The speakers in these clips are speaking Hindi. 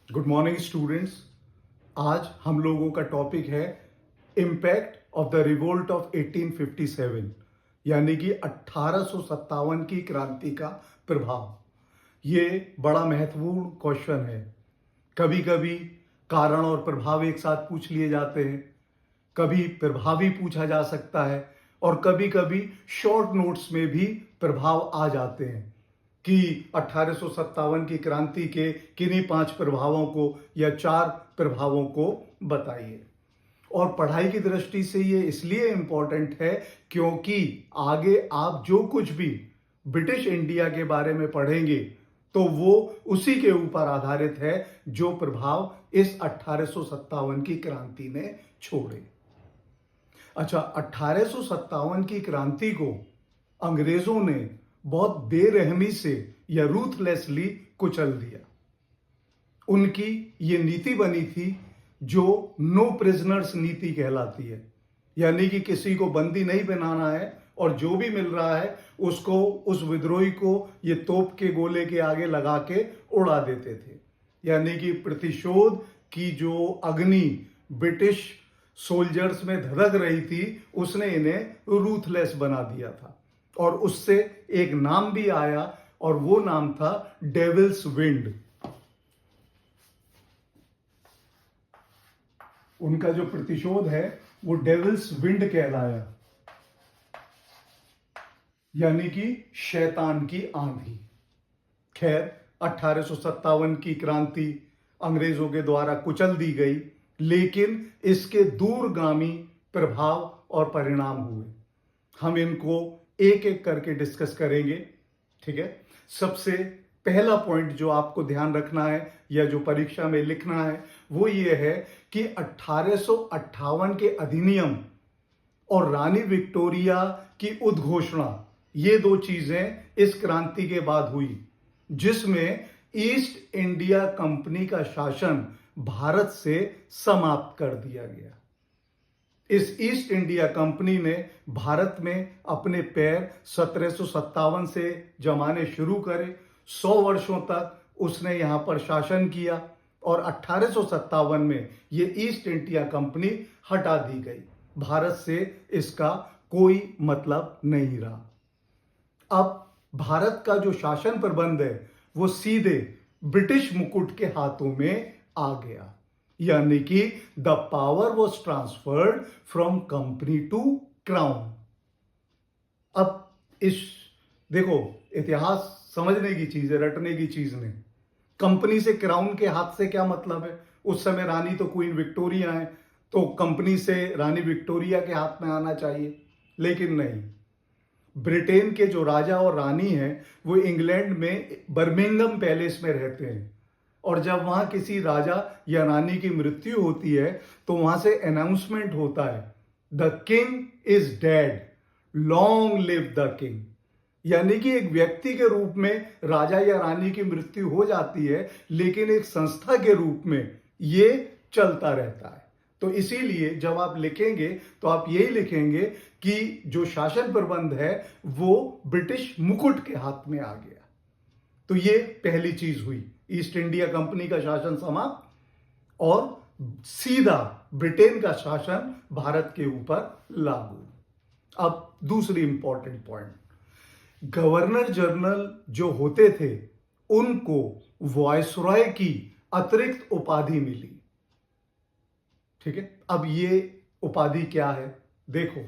Good morning students. आज हम लोगों का टॉपिक है impact of the revolt of 1857, यानी कि 1857 की क्रांति का प्रभाव। ये बड़ा महत्वपूर्ण क्वेश्चन है। कभी कभी कारण और प्रभाव एक साथ पूछ लिए जाते हैं, कभी प्रभाव ही पूछा जा सकता है और कभी कभी शॉर्ट नोट्स में भी प्रभाव आ जाते हैं कि 1857 की क्रांति के किन्हीं 5 प्रभावों को या 4 प्रभावों को बताइए। और पढ़ाई की दृष्टि से ये इसलिए इंपॉर्टेंट है क्योंकि आगे आप जो कुछ भी ब्रिटिश इंडिया के बारे में पढ़ेंगे तो वो उसी के ऊपर आधारित है जो प्रभाव इस 1857 की क्रांति ने छोड़े। अच्छा, 1857 की क्रांति को अंग्रेजों ने बहुत बेरहमी से या रूथलेसली कुचल दिया। उनकी ये नीति बनी थी जो नो प्रिजनर्स नीति कहलाती है, यानी कि किसी को बंदी नहीं बनाना है और जो भी मिल रहा है उसको, उस विद्रोही को ये तोप के गोले के आगे लगा के उड़ा देते थे। यानी कि प्रतिशोध की जो अग्नि ब्रिटिश सोल्जर्स में धधक रही थी उसने इन्हें रूथलेस बना दिया था और उससे एक नाम भी आया और वो नाम था डेविल्स विंड। उनका जो प्रतिशोध है वो डेविल्स विंड कहलाया, यानी कि शैतान की आंधी। खैर, 1857 की क्रांति अंग्रेजों के द्वारा कुचल दी गई, लेकिन इसके दूरगामी प्रभाव और परिणाम हुए। हम इनको एक एक करके डिस्कस करेंगे, ठीक है। सबसे पहला पॉइंट जो आपको ध्यान रखना है या जो परीक्षा में लिखना है वो ये है कि 1858 के अधिनियम और रानी विक्टोरिया की उद्घोषणा, ये 2 चीजें इस क्रांति के बाद हुई, जिसमें ईस्ट इंडिया कंपनी का शासन भारत से समाप्त कर दिया गया। इस ईस्ट इंडिया कंपनी ने भारत में अपने पैर 1757 से जमाने शुरू करे। 100 वर्षों तक उसने यहां पर शासन किया और 1857 में ये ईस्ट इंडिया कंपनी हटा दी गई। भारत से इसका कोई मतलब नहीं रहा। अब भारत का जो शासन प्रबंध है वो सीधे ब्रिटिश मुकुट के हाथों में आ गया, यानी कि the power was transferred from company to crown. अब इस देखो, इतिहास समझने की चीज है, रटने की चीज नहीं। कंपनी से क्राउन के हाथ से क्या मतलब है? उस समय रानी तो क्वीन विक्टोरिया है, तो कंपनी से रानी विक्टोरिया के हाथ में आना चाहिए, लेकिन नहीं। ब्रिटेन के जो राजा और रानी हैं वो इंग्लैंड में बर्मिंघम पैलेस में रहते हैं और जब वहां किसी राजा या रानी की मृत्यु होती है तो वहां से अनाउंसमेंट होता है, the king is dead, long live the king. यानी कि एक व्यक्ति के रूप में राजा या रानी की मृत्यु हो जाती है, लेकिन एक संस्था के रूप में ये चलता रहता है। तो इसीलिए जब आप लिखेंगे तो आप यही लिखेंगे कि जो शासन प्रबंध है वो ब्रिटिश मुकुट के हाथ में आ गया। तो ये पहली चीज हुई, ईस्ट इंडिया कंपनी का शासन समाप्त और सीधा ब्रिटेन का शासन भारत के ऊपर लागू। अब दूसरी इंपॉर्टेंट पॉइंट, गवर्नर जनरल जो होते थे उनको वॉयसरॉय की अतिरिक्त उपाधि मिली, ठीक है। अब ये उपाधि क्या है? देखो,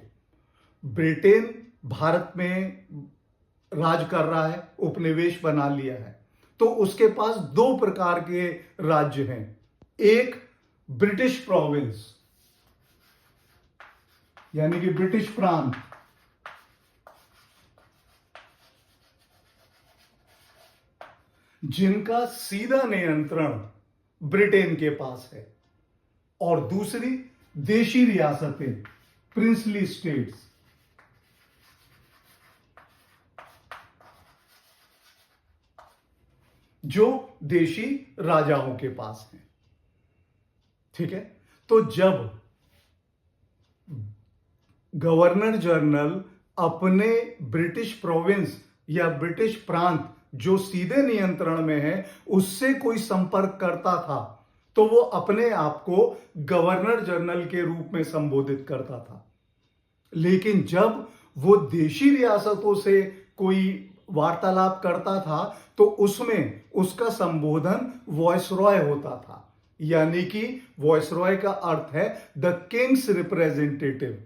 ब्रिटेन भारत में राज कर रहा है, उपनिवेश बना लिया है, तो उसके पास 2 प्रकार के राज्य हैं। एक ब्रिटिश प्रोविंस, यानी कि ब्रिटिश प्रांत, जिनका सीधा नियंत्रण ब्रिटेन के पास है, और दूसरी देशी रियासतें, प्रिंसली स्टेट्स, जो देशी राजाओं के पास हैं, ठीक है। तो जब गवर्नर जनरल अपने ब्रिटिश प्रोविंस या ब्रिटिश प्रांत जो सीधे नियंत्रण में है उससे कोई संपर्क करता था तो वो अपने आप को गवर्नर जनरल के रूप में संबोधित करता था। लेकिन जब वो देशी रियासतों से कोई वार्तालाप करता था तो उसमें उसका संबोधन वॉइसरॉय होता था, यानी कि वॉइसरॉय का अर्थ है द किंग्स रिप्रेजेंटेटिव।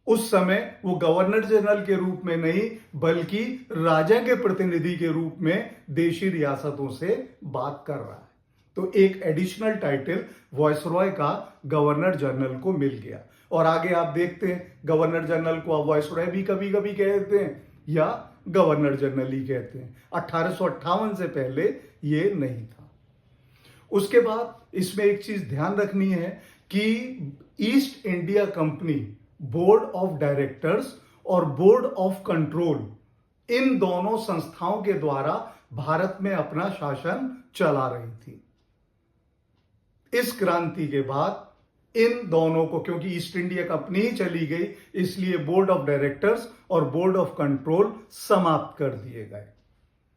उस समय वो गवर्नर जनरल के रूप में नहीं बल्कि राजा के प्रतिनिधि के रूप में देशी रियासतों से बात कर रहा है। तो एक एडिशनल टाइटल वॉइसरॉय का गवर्नर जनरल को मिल गया। और आगे आप देखते हैं गवर्नर जनरल को आप वॉइसरॉय भी कभी कभी कहते हैं या गवर्नर जनरल ही कहते हैं। 1858 से पहले ये नहीं था। उसके बाद इसमें एक चीज ध्यान रखनी है कि east India company board of directors और बोर्ड ऑफ कंट्रोल, इन दोनों संस्थाओं के द्वारा भारत में अपना शासन चला रही थी। इस क्रांति के बाद इन दोनों को, क्योंकि ईस्ट इंडिया कंपनी ही चली गई, इसलिए बोर्ड ऑफ डायरेक्टर्स और बोर्ड ऑफ कंट्रोल समाप्त कर दिए गए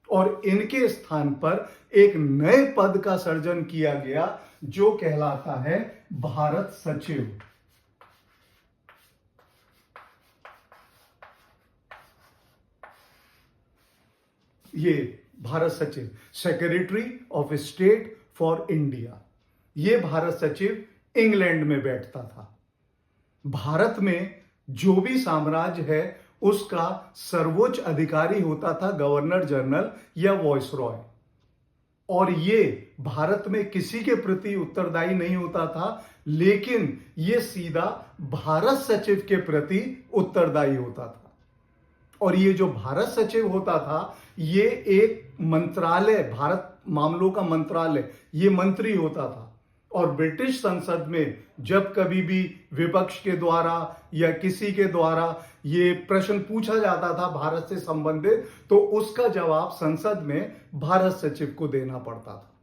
और इनके स्थान पर एक नए पद का सृजन किया गया जो कहलाता है भारत सचिव। ये भारत सचिव, secretary of state for India, ये भारत सचिव इंग्लैंड में बैठता था। भारत में जो भी साम्राज्य है उसका सर्वोच्च अधिकारी होता था गवर्नर जनरल या वॉइसरॉय, और ये भारत में किसी के प्रति उत्तरदायी नहीं होता था, लेकिन ये सीधा भारत सचिव के प्रति उत्तरदायी होता था। और ये जो भारत सचिव होता था ये एक मंत्रालय, भारत मामलों का मंत्रालय, ये मंत्री होता था। और ब्रिटिश संसद में जब कभी भी विपक्ष के द्वारा या किसी के द्वारा ये प्रश्न पूछा जाता था भारत से संबंधित, तो उसका जवाब संसद में भारत सचिव को देना पड़ता था।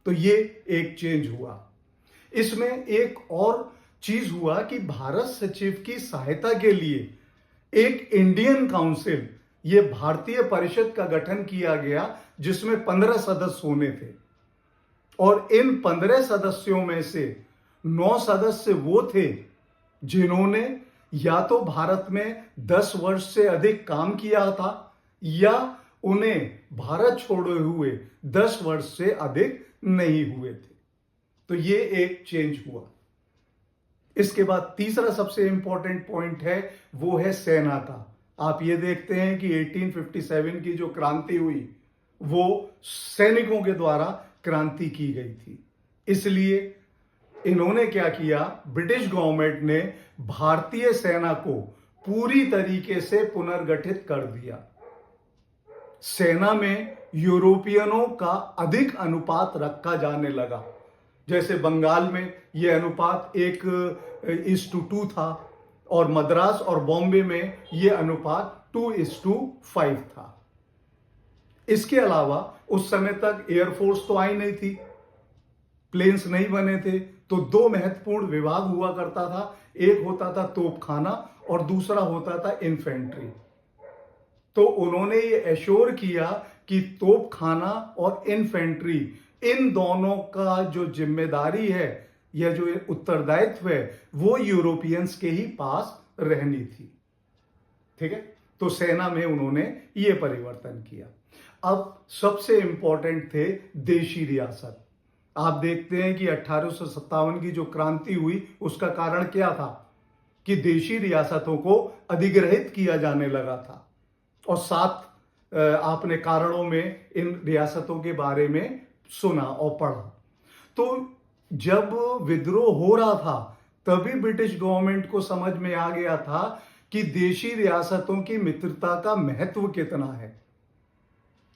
तो ये एक चेंज हुआ। इसमें एक और चीज हुआ कि भारत सचिव की सहायता के लिए एक इंडियन काउंसिल, ये भारतीय परिषद का गठन किया गया जिसमें 15 सदस्य होने थे। और इन 15 सदस्यों में से 9 सदस्य वो थे जिन्होंने या तो भारत में 10 वर्ष से अधिक काम किया था या उन्हें भारत छोड़े हुए 10 वर्ष से अधिक नहीं हुए थे। तो ये एक चेंज हुआ। इसके बाद तीसरा सबसे इंपॉर्टेंट पॉइंट है वो है सेना का। आप ये देखते हैं कि 1857 की जो क्रांति हुई वो सैनिकों के द्वारा क्रांति की गई थी। इसलिए इन्होंने क्या किया, ब्रिटिश गवर्नमेंट ने भारतीय सेना को पूरी तरीके से पुनर्गठित कर दिया। सेना में यूरोपियनों का अधिक अनुपात रखा जाने लगा। जैसे बंगाल में यह अनुपात 1:2 था और मद्रास और बॉम्बे में यह अनुपात 2:5 था। इसके अलावा उस समय तक एयरफोर्स तो आई नहीं थी, प्लेन्स नहीं बने थे, तो 2 महत्वपूर्ण विभाग हुआ करता था। एक होता था तोपखाना और दूसरा होता था इन्फेंट्री। तो उन्होंने ये एश्योर किया कि तोपखाना और इन्फेंट्री, इन दोनों का जो जिम्मेदारी है या जो उत्तरदायित्व है वो यूरोपियंस के ही पास रहनी थी। ठीक है, तो सेना में उन्होंने ये परिवर्तन किया। अब सबसे इंपॉर्टेंट थे देशी रियासत। आप देखते हैं कि 1857 की जो क्रांति हुई उसका कारण क्या था कि देशी रियासतों को अधिग्रहित किया जाने लगा था। और साथ आपने कारणों में इन रियासतों के बारे में सुना और पढ़ा। तो जब विद्रोह हो रहा था तभी ब्रिटिश गवर्नमेंट को समझ में आ गया था कि देशी रियासतों की मित्रता का महत्व कितना है।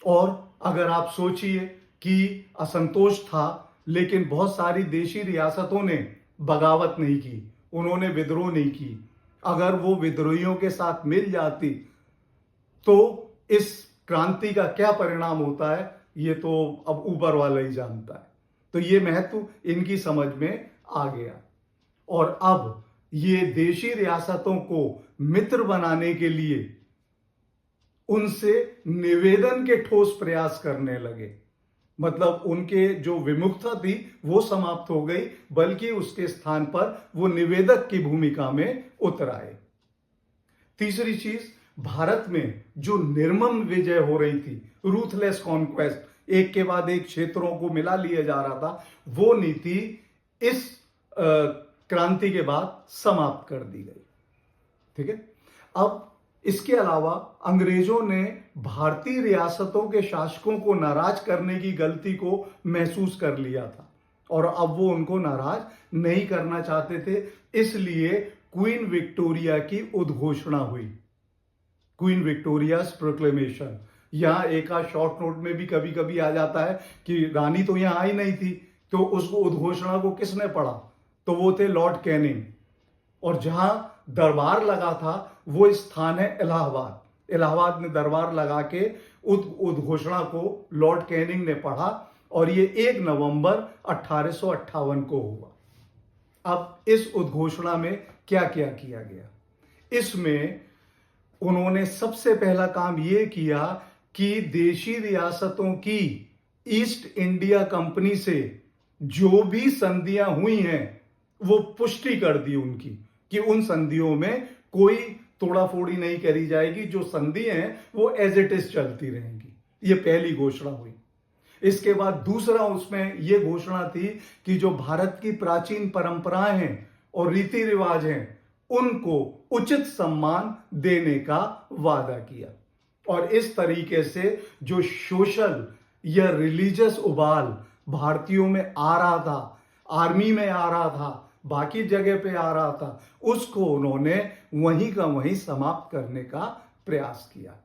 और अगर आप सोचिए कि असंतोष था, लेकिन बहुत सारी देशी रियासतों ने बगावत नहीं की, उन्होंने विद्रोह नहीं की। अगर वो विद्रोहियों के साथ मिल जाती तो इस क्रांति का क्या परिणाम होता है ये तो अब ऊपर वाला ही जानता है। तो ये महत्व इनकी समझ में आ गया और अब ये देशी रियासतों को मित्र बनाने के लिए उनसे निवेदन के ठोस प्रयास करने लगे। मतलब उनके जो विमुखता थी वो समाप्त हो गई, बल्कि उसके स्थान पर वो निवेदक की भूमिका में उतर आए। तीसरी चीज, भारत में जो निर्मम विजय हो रही थी, रूथलेस कॉन्क्वेस्ट, एक के बाद एक क्षेत्रों को मिला लिया जा रहा था, वो नीति इस क्रांति के बाद समाप्त कर दी गई। ठीक है। अब इसके अलावा अंग्रेजों ने भारतीय रियासतों के शासकों को नाराज करने की गलती को महसूस कर लिया था और अब वो उनको नाराज नहीं करना चाहते थे। इसलिए क्वीन विक्टोरिया की उद्घोषणा हुई, क्वीन विक्टोरियाज प्रोक्लेमेशन। यहां एक शॉर्ट नोट में भी कभी कभी आ जाता है कि रानी तो यहां आई नहीं थी, तो उसको उद्घोषणा को किसने पढ़ा, तो वो थे लॉर्ड कैनिंग। और जहां दरबार लगा था वो स्थान है इलाहाबाद। इलाहाबाद में दरबार लगा के उद्घोषणा को लॉर्ड कैनिंग ने पढ़ा और ये 1 नवंबर 1858 को हुआ। अब इस उद्घोषणा में क्या क्या किया गया, इसमें उन्होंने सबसे पहला काम यह किया कि देशी रियासतों की ईस्ट इंडिया कंपनी से जो भी संधियां हुई हैं वो पुष्टि कर दी उनकी, कि उन संधियों में कोई तोड़ाफोड़ी नहीं करी जाएगी, जो संधि हैं वो एज इट इज चलती रहेंगी। ये पहली घोषणा हुई। इसके बाद दूसरा उसमें यह घोषणा थी कि जो भारत की प्राचीन परंपराएं हैं और रीति रिवाज हैं उनको उचित सम्मान देने का वादा किया। और इस तरीके से जो सोशल या रिलीजियस उबाल भारतीयों में आ रहा था, आर्मी में आ रहा था, बाकी जगह पे आ रहा था, उसको उन्होंने वहीं का वहीं समाप्त करने का प्रयास किया।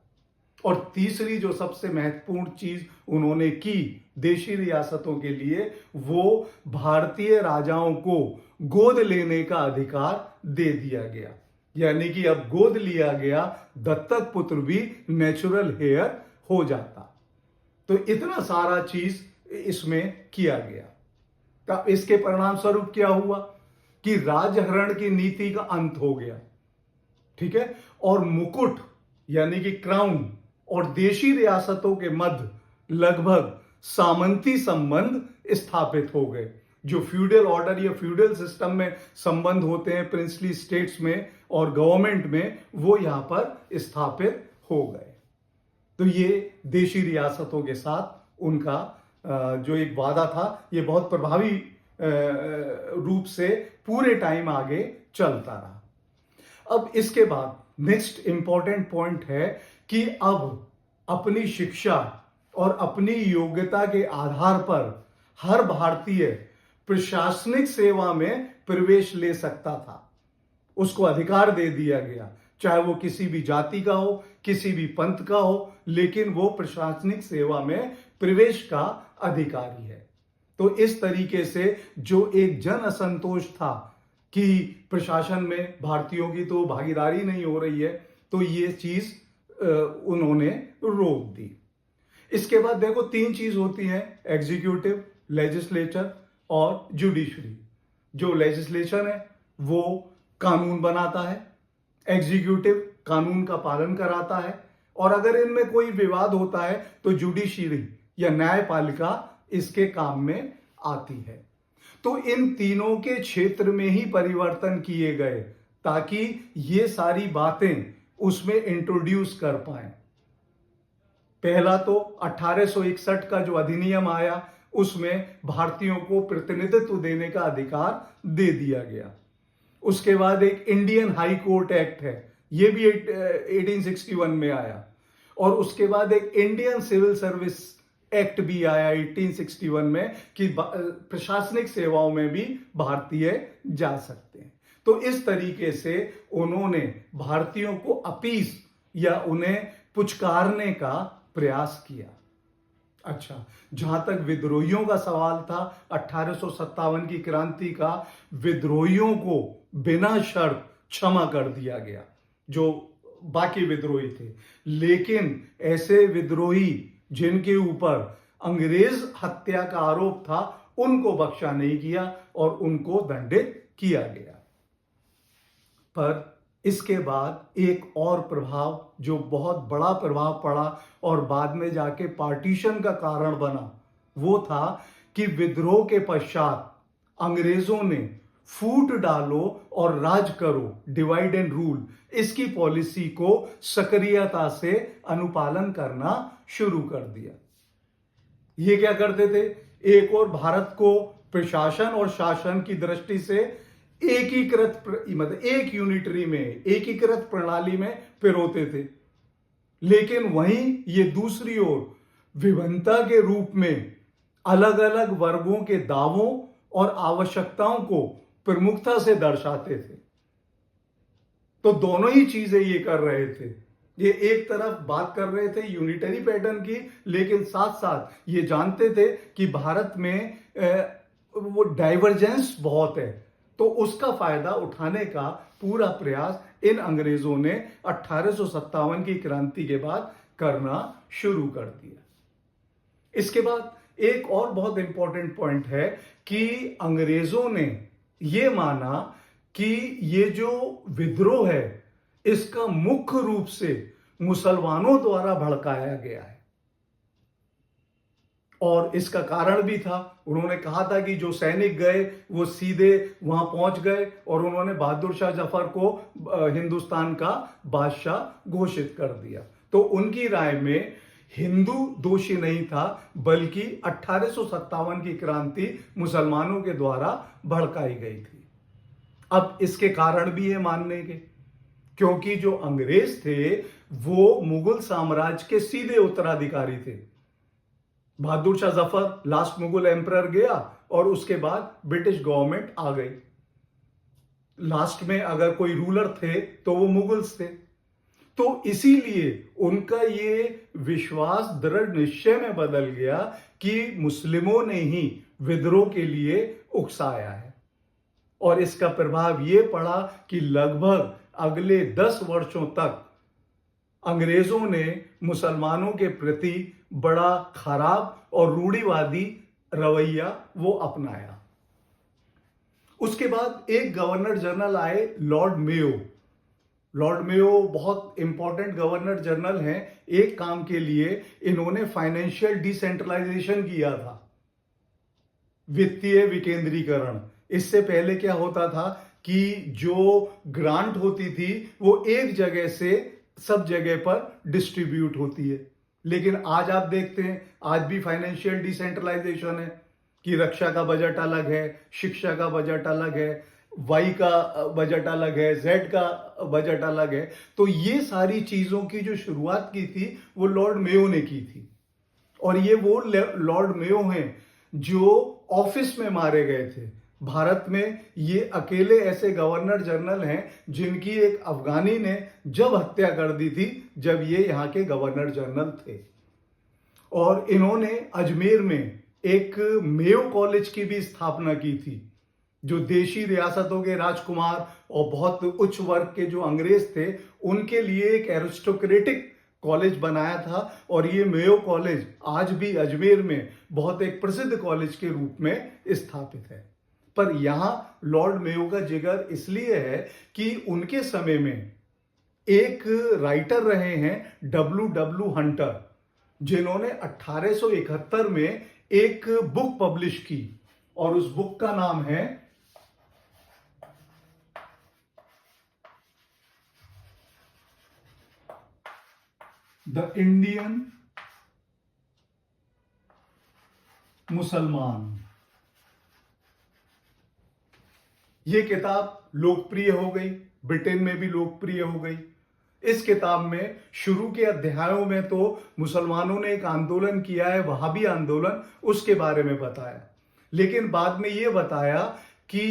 और तीसरी जो सबसे महत्वपूर्ण चीज उन्होंने की देशी रियासतों के लिए, वो भारतीय राजाओं को गोद लेने का अधिकार दे दिया गया। यानी कि अब गोद लिया गया, दत्तक पुत्र भी नेचुरल हेयर हो जाता। तो इतना सारा चीज इसमें किया गया। तो इसके परिणाम स्वरूप क्या हुआ कि राजहरण की नीति का अंत हो गया। ठीक है। और मुकुट यानी कि क्राउन और देशी रियासतों के मध्य लगभग सामंती संबंध स्थापित हो गए। जो फ्यूडल ऑर्डर या फ्यूडल सिस्टम में संबंध होते हैं प्रिंसली स्टेट्स में और गवर्नमेंट में, वो यहां पर स्थापित हो गए। तो ये देशी रियासतों के साथ उनका जो एक वादा था, ये बहुत प्रभावी रूप से पूरे टाइम आगे चलता रहा। अब इसके बाद नेक्स्ट इंपॉर्टेंट पॉइंट है कि अब अपनी शिक्षा और अपनी योग्यता के आधार पर हर भारतीय प्रशासनिक सेवा में प्रवेश ले सकता था। उसको अधिकार दे दिया गया, चाहे वो किसी भी जाति का हो, किसी भी पंथ का हो, लेकिन वो प्रशासनिक सेवा में प्रवेश का अधिकारी है। तो इस तरीके से जो एक जन असंतोष था कि प्रशासन में भारतीयों की तो भागीदारी नहीं हो रही है, तो ये चीज उन्होंने रोक दी। इसके बाद देखो 3 चीज होती हैं, एग्जीक्यूटिव, लेजिस्लेचर और जुडिशरी। जो लेजिस्लेशन है वो कानून बनाता है, एग्जीक्यूटिव कानून का पालन कराता है, और अगर इनमें कोई विवाद होता है तो जुडिशरी या न्यायपालिका इसके काम में आती है। तो इन तीनों के क्षेत्र में ही परिवर्तन किए गए ताकि ये सारी बातें उसमें इंट्रोड्यूस कर पाए। पहला तो 1861 का जो अधिनियम आया, उसमें भारतीयों को प्रतिनिधित्व देने का अधिकार दे दिया गया। उसके बाद एक इंडियन हाई कोर्ट एक्ट है, यह भी 1861 में आया। और उसके बाद एक इंडियन सिविल सर्विस एक्ट भी आया 1861 में कि प्रशासनिक सेवाओं में भी भारतीय जा सकते हैं। तो इस तरीके से उन्होंने भारतीयों को अपीस या उन्हें पुचकारने का प्रयास किया। अच्छा, जहां तक विद्रोहियों का सवाल था, 1857 की क्रांति का, विद्रोहियों को बिना शर्त क्षमा कर दिया गया जो बाकी विद्रोही थे। लेकिन ऐसे विद्रोही जिनके ऊपर अंग्रेज हत्या का आरोप था, उनको बख्शा नहीं किया और उनको दंडित किया गया। पर इसके बाद एक और प्रभाव जो बहुत बड़ा प्रभाव पड़ा और बाद में जाके पार्टीशन का कारण बना, वो था कि विद्रोह के पश्चात अंग्रेजों ने फूट डालो और राज करो, डिवाइड एंड रूल, इसकी पॉलिसी को सक्रियता से अनुपालन करना शुरू कर दिया। ये क्या करते थे? एक और भारत को प्रशासन और शासन की दृष्टि से एकीकृत मतलब एक यूनिटरी में, एकीकृत प्रणाली में पिरोते थे, लेकिन वहीं ये दूसरी ओर विभिन्नता के रूप में अलग अलग वर्गों के दावों और आवश्यकताओं को प्रमुखता से दर्शाते थे। तो दोनों ही चीजें ये कर रहे थे। ये एक तरफ बात कर रहे थे यूनिटरी पैटर्न की, लेकिन साथ साथ ये जानते थे कि भारत में वो डाइवर्जेंस बहुत है, तो उसका फायदा उठाने का पूरा प्रयास इन अंग्रेजों ने 1857 की क्रांति के बाद करना शुरू कर दिया। इसके बाद एक और बहुत इंपॉर्टेंट पॉइंट है कि अंग्रेजों ने ये माना कि ये जो विद्रोह है इसका मुख्य रूप से मुसलमानों द्वारा भड़काया गया है, और इसका कारण भी था। उन्होंने कहा था कि जो सैनिक गए वो सीधे वहां पहुंच गए और उन्होंने बहादुर शाह जफर को हिंदुस्तान का बादशाह घोषित कर दिया। तो उनकी राय में हिंदू दोषी नहीं था, बल्कि 1857 की क्रांति मुसलमानों के द्वारा भड़काई गई थी। अब इसके कारण भी है मानने के, क्योंकि जो अंग्रेज थे वो मुगल साम्राज्य के सीधे उत्तराधिकारी थे। बहादुर शाह जफर लास्ट मुगल एम्परर गया और उसके बाद ब्रिटिश गवर्नमेंट आ गई। लास्ट में अगर कोई रूलर थे तो वो मुगल्स थे। तो इसीलिए उनका ये विश्वास दृढ़ निश्चय में बदल गया कि मुस्लिमों ने ही विद्रोह के लिए उकसाया है, और इसका प्रभाव ये पड़ा कि लगभग अगले 10 वर्षों तक अंग्रेजों ने मुसलमानों के प्रति बड़ा खराब और रूढ़िवादी रवैया वो अपनाया। उसके बाद एक गवर्नर जनरल आए, लॉर्ड मेयो। लॉर्ड मेयो बहुत इंपॉर्टेंट गवर्नर जनरल हैं। एक काम के लिए इन्होंने फाइनेंशियल डिसेंट्रलाइजेशन किया था, वित्तीय विकेंद्रीकरण। इससे पहले क्या होता था कि जो ग्रांट होती थी वो एक जगह से सब जगह पर डिस्ट्रीब्यूट होती है, लेकिन आज आप देखते हैं आज भी फाइनेंशियल डिसेंट्रलाइजेशन है कि रक्षा का बजट अलग है, शिक्षा का बजट अलग है, वाई का बजट अलग है, जेड का बजट अलग है। तो ये सारी चीजों की जो शुरुआत की थी वो लॉर्ड मेयो ने की थी, और ये वो लॉर्ड मेयो हैं जो ऑफिस में मारे गए थे। भारत में ये अकेले ऐसे गवर्नर जनरल हैं जिनकी एक अफगानी ने जब हत्या कर दी थी जब ये यहाँ के गवर्नर जनरल थे। और इन्होंने अजमेर में एक मेयो कॉलेज की भी स्थापना की थी। जो देशी रियासतों के राजकुमार और बहुत उच्च वर्ग के जो अंग्रेज थे उनके लिए एक एरिस्टोक्रेटिक कॉलेज बनाया था, और ये मेयो कॉलेज आज भी अजमेर में बहुत एक प्रसिद्ध कॉलेज के रूप में स्थापित है। पर यहां लॉर्ड मेयो का जिक्र इसलिए है कि उनके समय में एक राइटर रहे हैं W. हंटर, जिन्होंने 1871 में एक बुक पब्लिश की, और उस बुक का नाम है द इंडियन मुसलमान। ये किताब लोकप्रिय हो गई, ब्रिटेन में भी लोकप्रिय हो गई। इस किताब में शुरू के अध्यायों में तो मुसलमानों ने एक आंदोलन किया है, वहाबी आंदोलन, उसके बारे में बताया, लेकिन बाद में ये बताया कि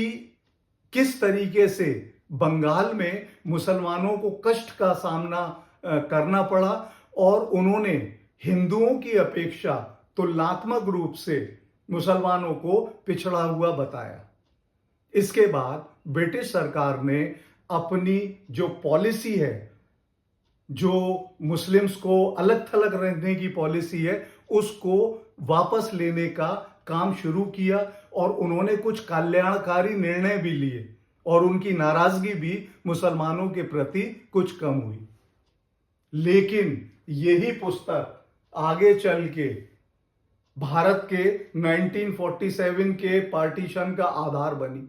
किस तरीके से बंगाल में मुसलमानों को कष्ट का सामना करना पड़ा, और उन्होंने हिंदुओं की अपेक्षा तुलनात्मक रूप से मुसलमानों को पिछड़ा हुआ बताया। इसके बाद ब्रिटिश सरकार ने अपनी जो पॉलिसी है, जो मुस्लिम्स को अलग थलग रहने की पॉलिसी है, उसको वापस लेने का काम शुरू किया, और उन्होंने कुछ कल्याणकारी निर्णय भी लिए। और उनकी नाराजगी भी मुसलमानों के प्रति कुछ कम हुई। लेकिन यही पुस्तक आगे चल के भारत के 1947 के पार्टीशन का आधार बनी।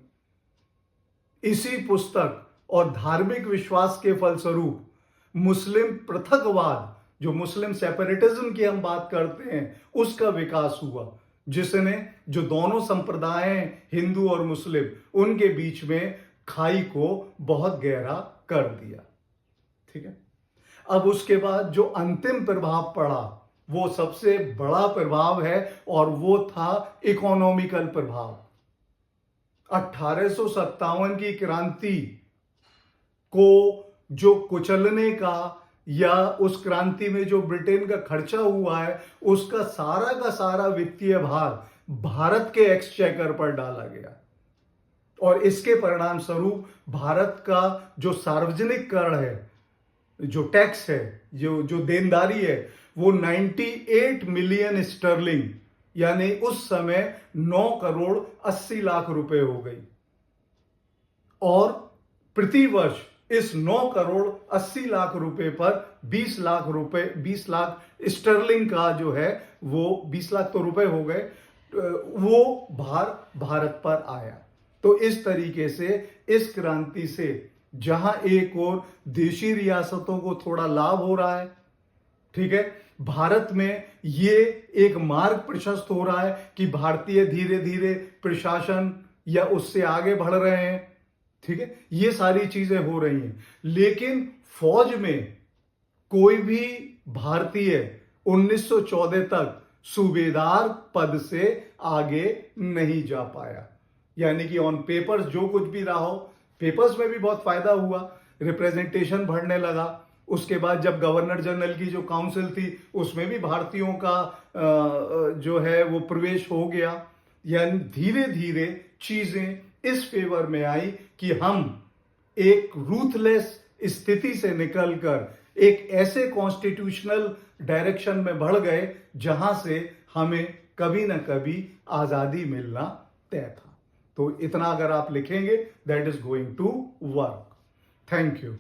इसी पुस्तक और धार्मिक विश्वास के फलस्वरूप मुस्लिम पृथकवाद, जो मुस्लिम सेपरेटिज्म की हम बात करते हैं, उसका विकास हुआ, जिसने जो दोनों संप्रदाय हैं, हिंदू और मुस्लिम, उनके बीच में खाई को बहुत गहरा कर दिया। ठीक है। अब उसके बाद जो अंतिम प्रभाव पड़ा वो सबसे बड़ा प्रभाव है और वो था इकोनॉमिकल प्रभाव। 1857 की क्रांति को जो कुचलने का या उस क्रांति में जो ब्रिटेन का खर्चा हुआ है, उसका का सारा वित्तीय भार भारत के एक्सचेकर पर डाला गया और इसके परिणाम स्वरूप भारत का जो सार्वजनिक कर है, जो टैक्स है, जो देनदारी है, वो 98 मिलियन स्टर्लिंग यानी उस समय 9 करोड़ 80 लाख रुपए हो गई। और प्रति वर्ष इस 9 करोड़ 80 लाख रुपए पर 20 लाख स्टर्लिंग का जो है वो 20 लाख तो रुपए हो गए, वो भार भारत पर आया। तो इस तरीके से इस क्रांति से जहां एक और देशी रियासतों को थोड़ा लाभ हो रहा है, ठीक है, भारत में ये एक मार्ग प्रशस्त हो रहा है कि भारतीय धीरे धीरे प्रशासन या उससे आगे बढ़ रहे हैं। ठीक है, ये सारी चीजें हो रही हैं। लेकिन फौज में कोई भी भारतीय 1914 तक सूबेदार पद से आगे नहीं जा पाया। यानी कि ऑन पेपर्स जो कुछ भी रहा हो, पेपर्स में भी बहुत फायदा हुआ, रिप्रेजेंटेशन बढ़ने लगा। उसके बाद जब गवर्नर जनरल की जो काउंसिल थी उसमें भी भारतीयों का जो है वो प्रवेश हो गया। यानी धीरे धीरे चीजें इस फेवर में आई कि हम एक रूथलेस स्थिति से निकलकर एक ऐसे कॉन्स्टिट्यूशनल डायरेक्शन में बढ़ गए जहां से हमें कभी ना कभी आजादी मिलना तय था। तो इतना अगर आप लिखेंगे, that is going to work. Thank you.